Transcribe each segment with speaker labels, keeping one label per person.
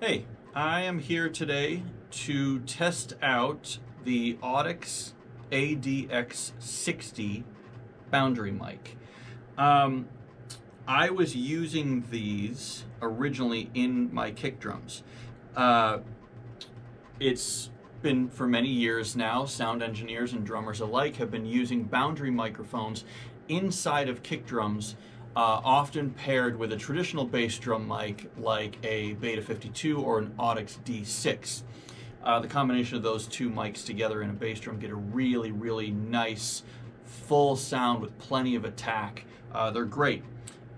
Speaker 1: Hey, I am here today to test out the Audix ADX60 Boundary Mic. I was using these originally in my kick drums. It's been for many years now, sound engineers and drummers alike have been using boundary microphones inside of kick drums, often paired with a traditional bass drum mic like a Beta 52 or an Audix D6. The combination of those two mics together in a bass drum get a really nice full sound with plenty of attack. They're great.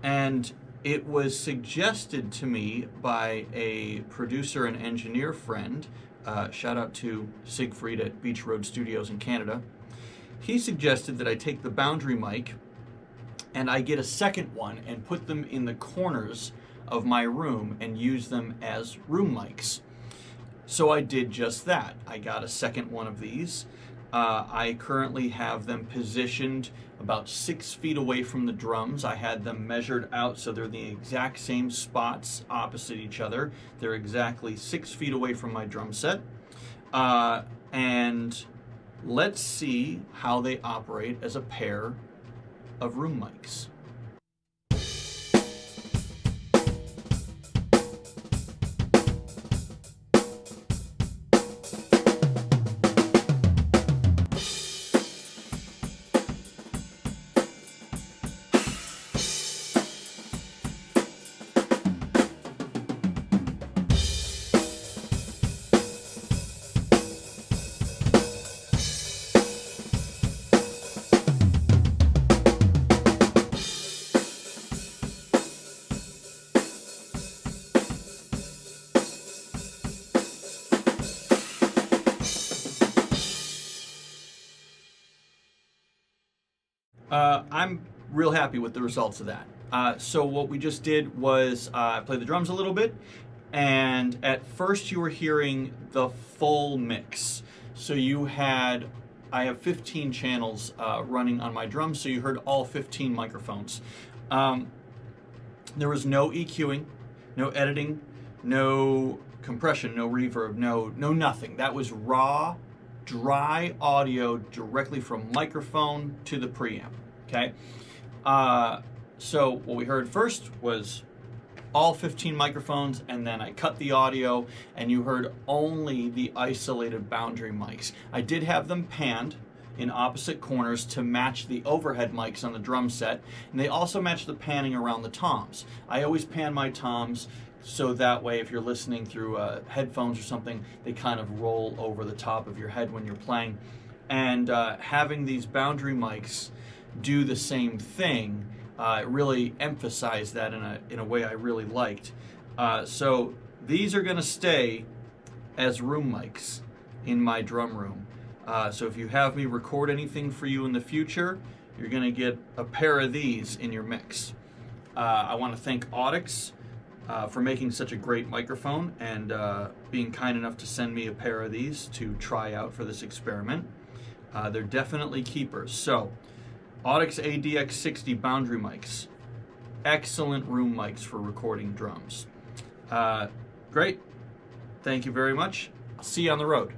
Speaker 1: And it was suggested to me by a producer and engineer friend, shout out to Siegfried at Beach Road Studios in Canada. He suggested that I take the boundary mic and I get a second one and put them in the corners of my room and use them as room mics. So I did just that. I got a second one of these. I currently have them positioned about 6 feet away from the drums. I had them measured out so they're the exact same spots opposite each other. They're exactly 6 feet away from my drum set. And let's see how they operate as a pair of room mics. I'm real happy with the results of that. So what we just did was play the drums a little bit, and at first you were hearing the full mix. So I have 15 channels running on my drums, so you heard all 15 microphones. There was no EQing, no editing, no compression, no reverb, no nothing. That was raw, dry audio directly from microphone to the preamp. Okay, so what we heard first was all 15 microphones, and then I cut the audio and you heard only the isolated boundary mics. I did have them panned in opposite corners to match the overhead mics on the drum set, and they also match the panning around the toms. I always pan my toms so that way if you're listening through headphones or something, they kind of roll over the top of your head when you're playing. And having these boundary mics do the same thing, really emphasized that in a way I really liked. So these are going to stay as room mics in my drum room. So if you have me record anything for you in the future, you're going to get a pair of these in your mix. I want to thank Audix for making such a great microphone and being kind enough to send me a pair of these to try out for this experiment. They're definitely keepers. So Audix ADX60 Boundary Mics. Excellent room mics for recording drums. Great. Thank you very much. I'll see you on the road.